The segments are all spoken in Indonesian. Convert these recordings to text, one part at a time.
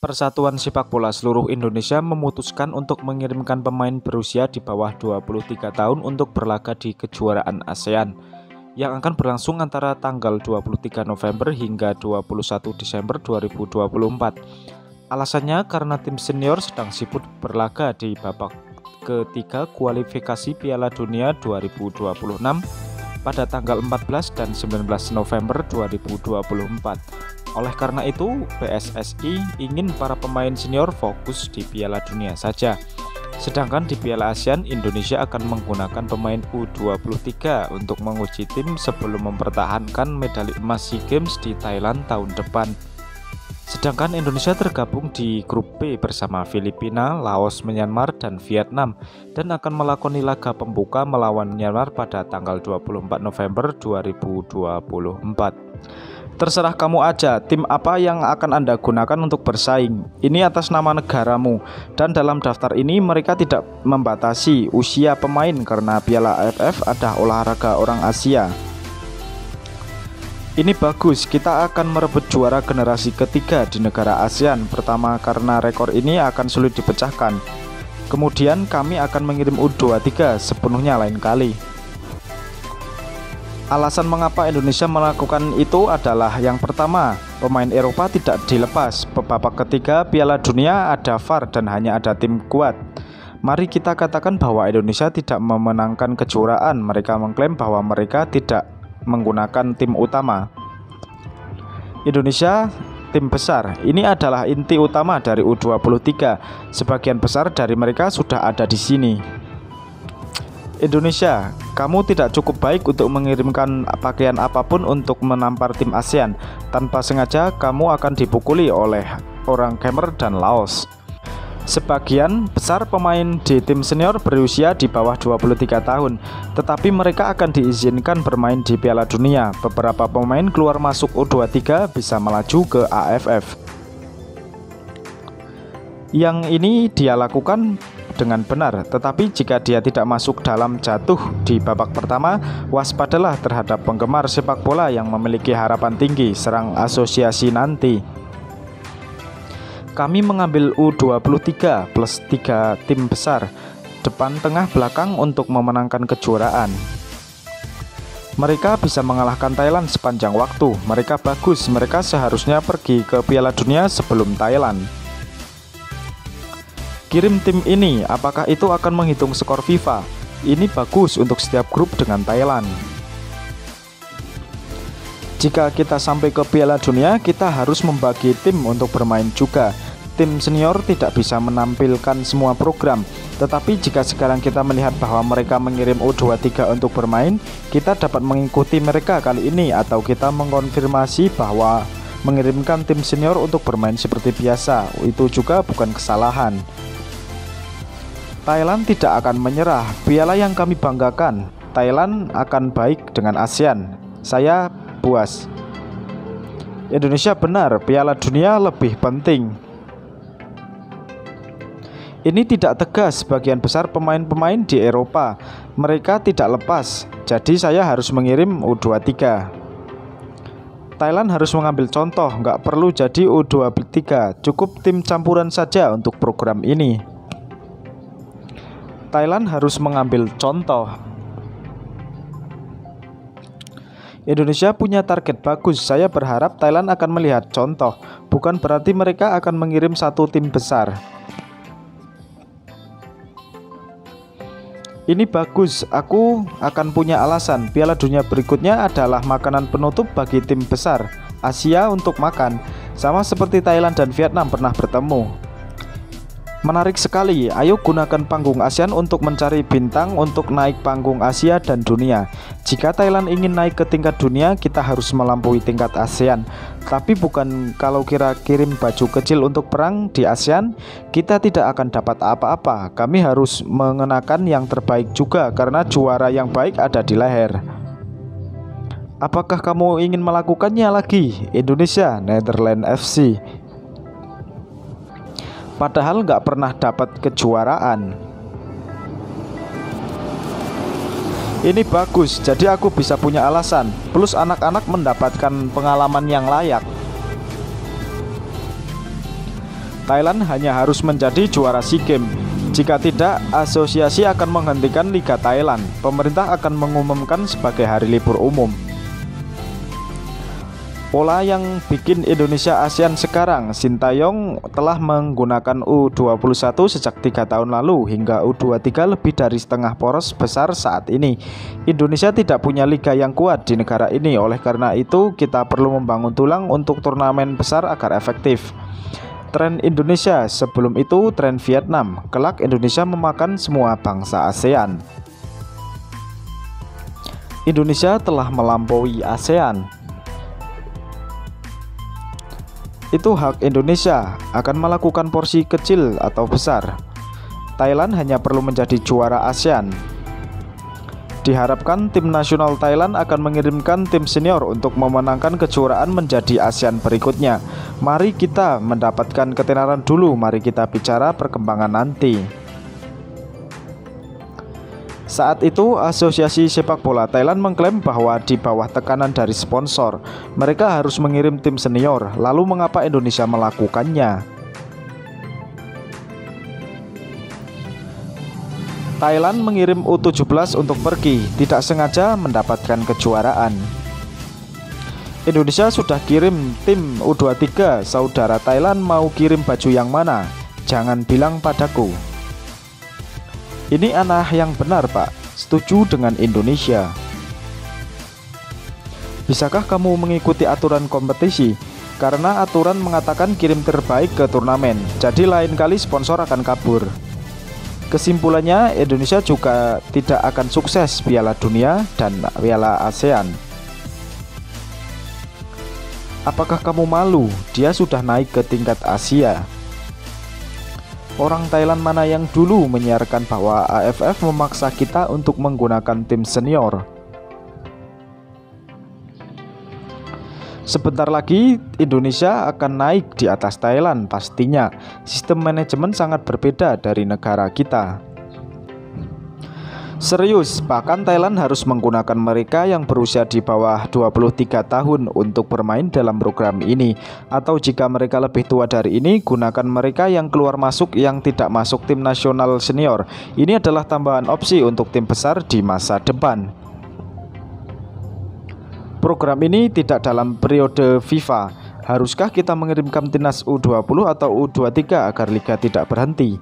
Persatuan Sepak Bola Seluruh Indonesia memutuskan untuk mengirimkan pemain berusia di bawah 23 tahun untuk berlaga di kejuaraan ASEAN yang akan berlangsung antara tanggal 23 November hingga 21 Desember 2024. Alasannya karena tim senior sedang sibuk berlaga di babak ketiga kualifikasi Piala Dunia 2026 pada tanggal 14 dan 19 November 2024. Oleh karena itu, PSSI ingin para pemain senior fokus di Piala Dunia saja. Sedangkan di Piala ASEAN, Indonesia akan menggunakan pemain U23 untuk menguji tim sebelum mempertahankan medali emas SEA Games di Thailand tahun depan. Sedangkan Indonesia tergabung di grup B bersama Filipina, Laos, Myanmar, dan Vietnam dan akan melakoni laga pembuka melawan Myanmar pada tanggal 24 November 2024. Terserah kamu aja, tim apa yang akan Anda gunakan untuk bersaing. Ini atas nama negaramu. Dan dalam daftar ini mereka tidak membatasi usia pemain karena Piala AFF ada olahraga orang Asia. Ini bagus, kita akan merebut juara generasi ketiga di negara ASEAN. Pertama karena rekor ini akan sulit dipecahkan. Kemudian kami akan mengirim U23 sepenuhnya lain kali. Alasan mengapa Indonesia melakukan itu adalah yang pertama, pemain Eropa tidak dilepas. Babak ketiga Piala Dunia ada VAR dan hanya ada tim kuat. Mari kita katakan bahwa Indonesia tidak memenangkan kejuaraan. Mereka mengklaim bahwa mereka tidak menggunakan tim utama. Indonesia tim besar. Ini adalah inti utama dari U23. Sebagian besar dari mereka sudah ada di sini. Indonesia, kamu tidak cukup baik untuk mengirimkan pakaian apapun untuk menampar tim ASEAN. Tanpa sengaja, kamu akan dipukuli oleh orang Khmer dan Laos. Sebagian besar pemain di tim senior berusia di bawah 23 tahun, tetapi mereka akan diizinkan bermain di Piala Dunia. Beberapa pemain keluar masuk U23 bisa melaju ke AFF. Yang ini dia lakukan dengan benar, tetapi jika dia tidak masuk dalam jatuh di babak pertama, waspadalah terhadap penggemar sepak bola yang memiliki harapan tinggi serang asosiasi nanti. Kami mengambil U23 plus 3 tim besar, depan, tengah, belakang untuk memenangkan kejuaraan. Mereka bisa mengalahkan Thailand sepanjang waktu. Mereka bagus, mereka seharusnya pergi ke Piala Dunia sebelum Thailand. Kirim tim ini, apakah itu akan menghitung skor FIFA? Ini bagus untuk setiap grup dengan Thailand. Jika kita sampai ke Piala Dunia, kita harus membagi tim untuk bermain juga. Tim senior tidak bisa menampilkan semua program, tetapi jika sekarang kita melihat bahwa mereka mengirim U23 untuk bermain, kita dapat mengikuti mereka kali ini, atau kita mengkonfirmasi bahwa mengirimkan tim senior untuk bermain seperti biasa. Itu juga bukan kesalahan. Thailand tidak akan menyerah. Piala yang kami banggakan. Thailand akan baik dengan ASEAN. Saya puas. Indonesia benar, Piala Dunia lebih penting. Ini tidak tegas. Sebagian besar pemain-pemain di Eropa, mereka tidak lepas. Jadi saya harus mengirim U23. Thailand harus mengambil contoh. Nggak perlu jadi U23. Cukup tim campuran saja untuk program ini. Thailand harus mengambil contoh. Indonesia punya target bagus. Saya berharap Thailand akan melihat contoh. Bukan berarti mereka akan mengirim satu tim besar. Ini bagus. Aku akan punya alasan. Piala Dunia berikutnya adalah makanan penutup bagi tim besar Asia untuk makan. Sama seperti Thailand dan Vietnam pernah bertemu. Menarik sekali. Ayo gunakan panggung ASEAN untuk mencari bintang untuk naik panggung Asia dan dunia. Jika Thailand ingin naik ke tingkat dunia, kita harus melampaui tingkat ASEAN. Tapi bukan kalau kira kirim baju kecil untuk perang di ASEAN, kita tidak akan dapat apa-apa. Kami harus mengenakan yang terbaik juga karena juara yang baik ada di leher. Apakah kamu ingin melakukannya lagi? Indonesia, Netherlands FC. Padahal nggak pernah dapat kejuaraan. Ini bagus, jadi aku bisa punya alasan. Plus anak-anak mendapatkan pengalaman yang layak. Thailand hanya harus menjadi juara SEA Games. Jika tidak, asosiasi akan menghentikan Liga Thailand. Pemerintah akan mengumumkan sebagai hari libur umum. Pola yang bikin Indonesia ASEAN sekarang, Sintayong telah menggunakan U21 sejak 3 tahun lalu hingga U23 lebih dari setengah poros besar saat ini. Indonesia tidak punya liga yang kuat di negara ini, oleh karena itu kita perlu membangun tulang untuk turnamen besar agar efektif. Tren Indonesia, sebelum itu tren Vietnam, kelak Indonesia memakan semua bangsa ASEAN. Indonesia telah melampaui ASEAN. Itu hak Indonesia, akan melakukan porsi kecil atau besar. Thailand hanya perlu menjadi juara ASEAN. Diharapkan tim nasional Thailand akan mengirimkan tim senior untuk memenangkan kejuaraan menjadi ASEAN berikutnya. Mari kita mendapatkan ketenaran dulu, mari kita bicara perkembangan nanti. Saat itu, Asosiasi Sepak Bola Thailand mengklaim bahwa di bawah tekanan dari sponsor, mereka harus mengirim tim senior. Lalu mengapa Indonesia melakukannya? Thailand mengirim U17 untuk pergi, tidak sengaja mendapatkan kejuaraan. Indonesia sudah kirim tim U23, saudara Thailand mau kirim baju yang mana? Jangan bilang padaku. Ini aneh yang benar, Pak. Setuju dengan Indonesia. Bisakah kamu mengikuti aturan kompetisi? Karena aturan mengatakan kirim terbaik ke turnamen. Jadi lain kali sponsor akan kabur. Kesimpulannya, Indonesia juga tidak akan sukses Piala Dunia dan Piala ASEAN. Apakah kamu malu? Dia sudah naik ke tingkat Asia. Orang Thailand mana yang dulu menyiarkan bahwa AFF memaksa kita untuk menggunakan tim senior? Sebentar lagi Indonesia akan naik di atas Thailand pastinya. Sistem manajemen sangat berbeda dari negara kita. Serius, bahkan Thailand harus menggunakan mereka yang berusia di bawah 23 tahun untuk bermain dalam program ini. Atau jika mereka lebih tua dari ini, gunakan mereka yang keluar masuk yang tidak masuk tim nasional senior. Ini adalah tambahan opsi untuk tim besar di masa depan. Program ini tidak dalam periode FIFA. Haruskah kita mengirimkan timnas U20 atau U23 agar liga tidak berhenti?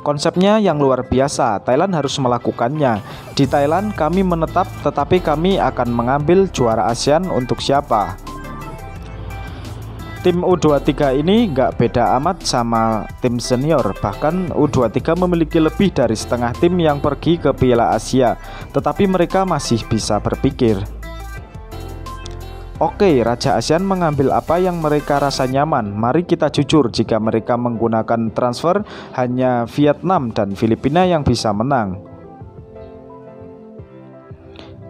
Konsepnya yang luar biasa, Thailand harus melakukannya. Di Thailand kami menetap, tetapi kami akan mengambil juara ASEAN untuk siapa? Tim U23 ini nggak beda amat sama tim senior. Bahkan U23 memiliki lebih dari setengah tim yang pergi ke Piala Asia. Tetapi mereka masih bisa berpikir. Oke, Raja ASEAN mengambil apa yang mereka rasa nyaman. Mari kita jujur, jika mereka menggunakan transfer, hanya Vietnam dan Filipina yang bisa menang.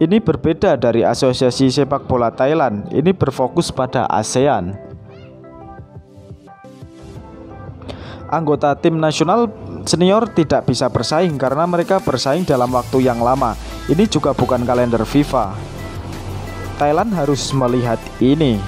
Ini berbeda dari Asosiasi Sepak Bola Thailand. Ini berfokus pada ASEAN. Anggota tim nasional senior tidak bisa bersaing karena mereka bersaing dalam waktu yang lama. Ini juga bukan kalender FIFA. Thailand harus melihat ini.